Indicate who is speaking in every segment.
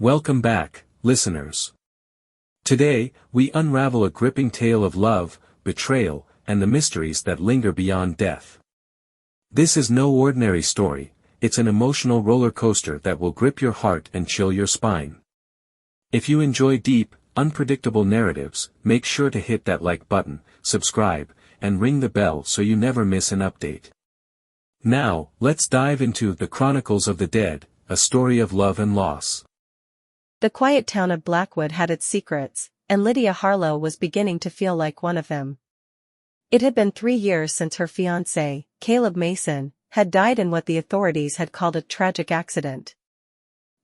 Speaker 1: Welcome back, listeners. Today, we unravel a gripping tale of love, betrayal, and the mysteries that linger beyond death. This is no ordinary story, it's an emotional roller coaster that will grip your heart and chill your spine. If you enjoy deep, unpredictable narratives, make sure to hit that like button, subscribe, and ring the bell so you never miss an update. Now, let's dive into The Chronicles of the Dead, a story of love and loss.
Speaker 2: The quiet town of Blackwood had its secrets, and Lydia Harlow was beginning to feel like one of them. It had been 3 years since her fiancé, Caleb Mason, had died in what the authorities had called a tragic accident.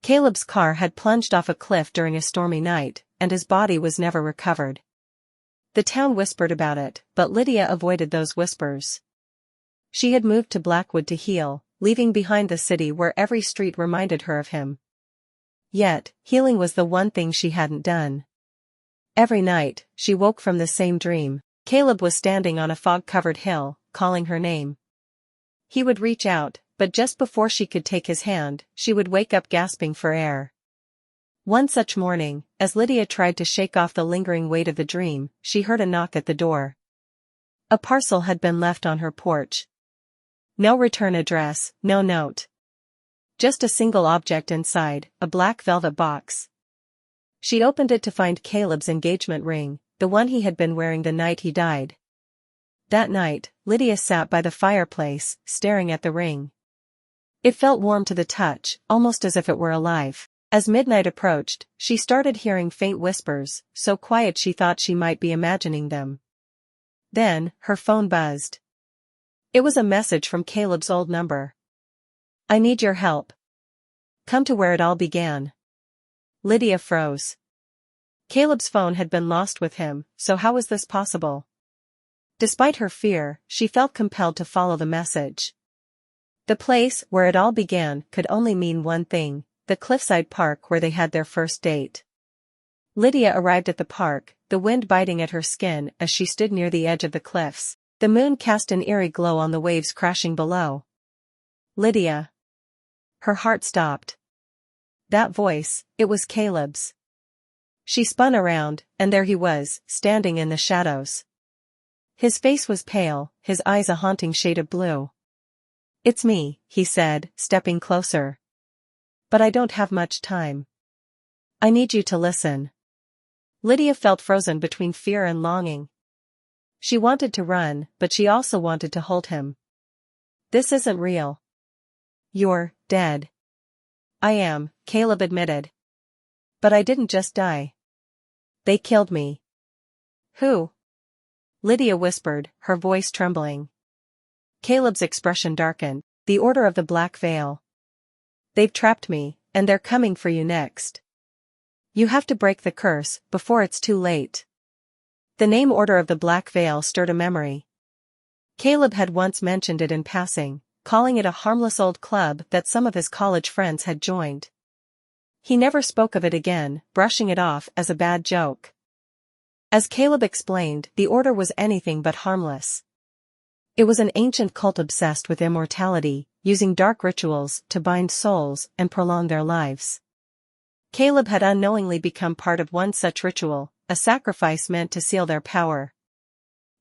Speaker 2: Caleb's car had plunged off a cliff during a stormy night, and his body was never recovered. The town whispered about it, but Lydia avoided those whispers. She had moved to Blackwood to heal, leaving behind the city where every street reminded her of him. Yet, healing was the one thing she hadn't done. Every night, she woke from the same dream. Caleb was standing on a fog-covered hill, calling her name. He would reach out, but just before she could take his hand, she would wake up gasping for air. One such morning, as Lydia tried to shake off the lingering weight of the dream, she heard a knock at the door. A parcel had been left on her porch. No return address, no note. Just a single object inside, a black velvet box. She opened it to find Caleb's engagement ring, the one he had been wearing the night he died. That night, Lydia sat by the fireplace, staring at the ring. It felt warm to the touch, almost as if it were alive. As midnight approached, she started hearing faint whispers, so quiet she thought she might be imagining them. Then, her phone buzzed. It was a message from Caleb's old number. "I need your help. Come to where it all began." Lydia froze. Caleb's phone had been lost with him, so how was this possible? Despite her fear, she felt compelled to follow the message. The place where it all began could only mean one thing, the cliffside park where they had their first date. Lydia arrived at the park, the wind biting at her skin as she stood near the edge of the cliffs. The moon cast an eerie glow on the waves crashing below. Lydia. Her heart stopped. That voice, it was Caleb's. She spun around, and there he was, standing in the shadows. His face was pale, his eyes a haunting shade of blue. "It's me," he said, stepping closer. "But I don't have much time. I need you to listen." Lydia felt frozen between fear and longing. She wanted to run, but she also wanted to hold him. "This isn't real." "You're dead." "I am," Caleb admitted. "But I didn't just die. They killed me." "Who?" Lydia whispered, her voice trembling. Caleb's expression darkened. "The Order of the Black Veil. They've trapped me, and they're coming for you next. You have to break the curse, before it's too late." The name Order of the Black Veil stirred a memory. Caleb had once mentioned it in passing, calling it a harmless old club that some of his college friends had joined. He never spoke of it again, brushing it off as a bad joke. As Caleb explained, the order was anything but harmless. It was an ancient cult obsessed with immortality, using dark rituals to bind souls and prolong their lives. Caleb had unknowingly become part of one such ritual, a sacrifice meant to seal their power.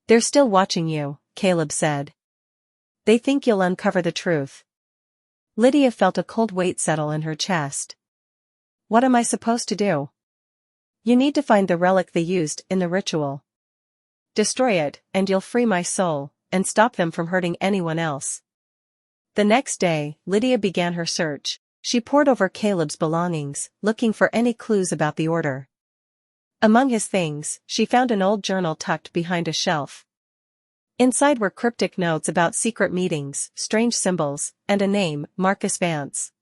Speaker 2: "They're still watching you," Caleb said. "They think you'll uncover the truth." Lydia felt a cold weight settle in her chest. "What am I supposed to do?" "You need to find the relic they used in the ritual. Destroy it, and you'll free my soul, and stop them from hurting anyone else." The next day, Lydia began her search. She pored over Caleb's belongings, looking for any clues about the order. Among his things, she found an old journal tucked behind a shelf. Inside were cryptic notes about secret meetings, strange symbols, and a name, Marcus Vance.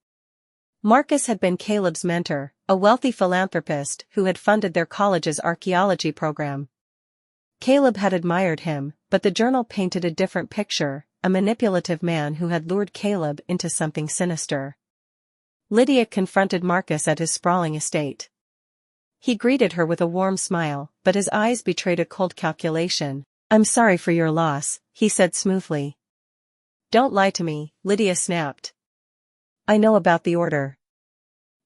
Speaker 2: Marcus had been Caleb's mentor, a wealthy philanthropist who had funded their college's archaeology program. Caleb had admired him, but the journal painted a different picture, a manipulative man who had lured Caleb into something sinister. Lydia confronted Marcus at his sprawling estate. He greeted her with a warm smile, but his eyes betrayed a cold calculation. "I'm sorry for your loss," he said smoothly. "Don't lie to me," Lydia snapped. "I know about the order.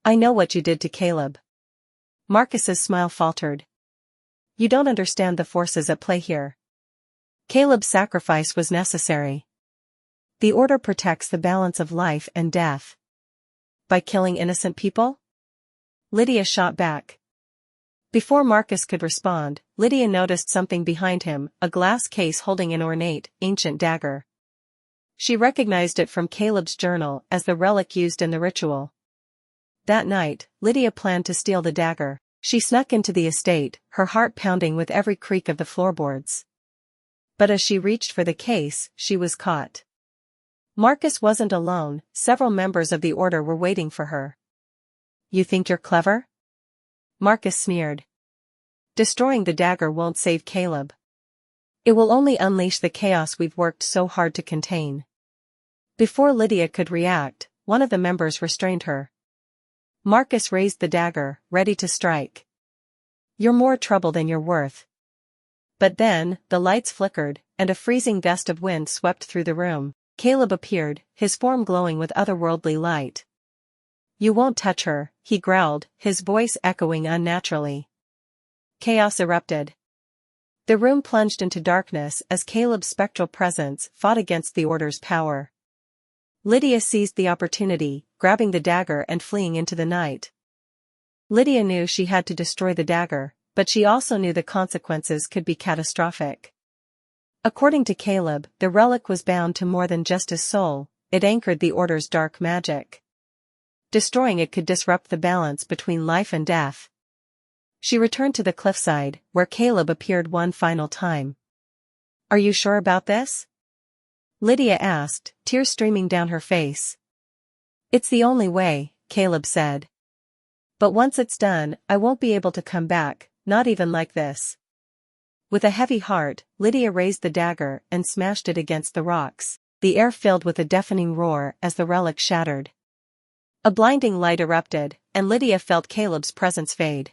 Speaker 2: I know what you did to Caleb. Marcus's smile faltered. You don't understand the forces at play here. Caleb's sacrifice was necessary. The order protects the balance of life and death. By killing innocent people? Lydia shot back. Before Marcus could respond, Lydia noticed something behind him, a glass case holding an ornate, ancient dagger. She recognized it from Caleb's journal as the relic used in the ritual. That night, Lydia planned to steal the dagger. She snuck into the estate, her heart pounding with every creak of the floorboards. But as she reached for the case, she was caught. Marcus wasn't alone, several members of the order were waiting for her. You think you're clever? Marcus sneered. Destroying the dagger won't save Caleb. It will only unleash the chaos we've worked so hard to contain. Before Lydia could react, one of the members restrained her. Marcus raised the dagger, ready to strike. You're more trouble than you're worth. But then, the lights flickered, and a freezing gust of wind swept through the room. Caleb appeared, his form glowing with otherworldly light. You won't touch her, he growled, his voice echoing unnaturally. Chaos erupted. The room plunged into darkness as Caleb's spectral presence fought against the order's power. Lydia seized the opportunity, grabbing the dagger and fleeing into the night. Lydia knew she had to destroy the dagger, but she also knew the consequences could be catastrophic. According to Caleb, the relic was bound to more than just his soul, it anchored the order's dark magic. Destroying it could disrupt the balance between life and death. She returned to the cliffside, where Caleb appeared one final time. Are you sure about this? Lydia asked, tears streaming down her face. It's the only way, Caleb said. But once it's done, I won't be able to come back, not even like this. With a heavy heart, Lydia raised the dagger and smashed it against the rocks. The air filled with a deafening roar as the relic shattered. A blinding light erupted, and Lydia felt Caleb's presence fade.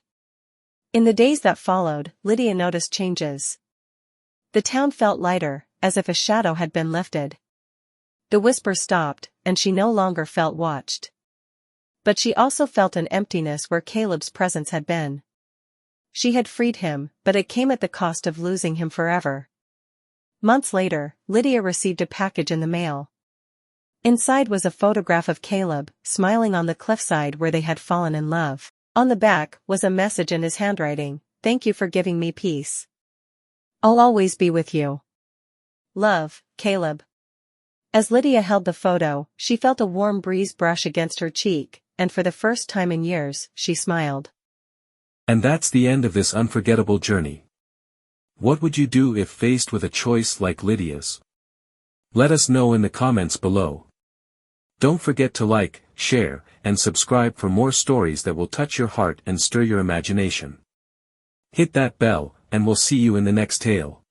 Speaker 2: In the days that followed, Lydia noticed changes. The town felt lighter, as if a shadow had been lifted. The whispers stopped, and she no longer felt watched. But she also felt an emptiness where Caleb's presence had been. She had freed him, but it came at the cost of losing him forever. Months later, Lydia received a package in the mail. Inside was a photograph of Caleb, smiling on the cliffside where they had fallen in love. On the back was a message in his handwriting, "Thank you for giving me peace. I'll always be with you. Love, Caleb." As Lydia held the photo, she felt a warm breeze brush against her cheek, and for the first time in years, she smiled.
Speaker 1: And that's the end of this unforgettable journey. What would you do if faced with a choice like Lydia's? Let us know in the comments below. Don't forget to like, share, and subscribe for more stories that will touch your heart and stir your imagination. Hit that bell, and we'll see you in the next tale.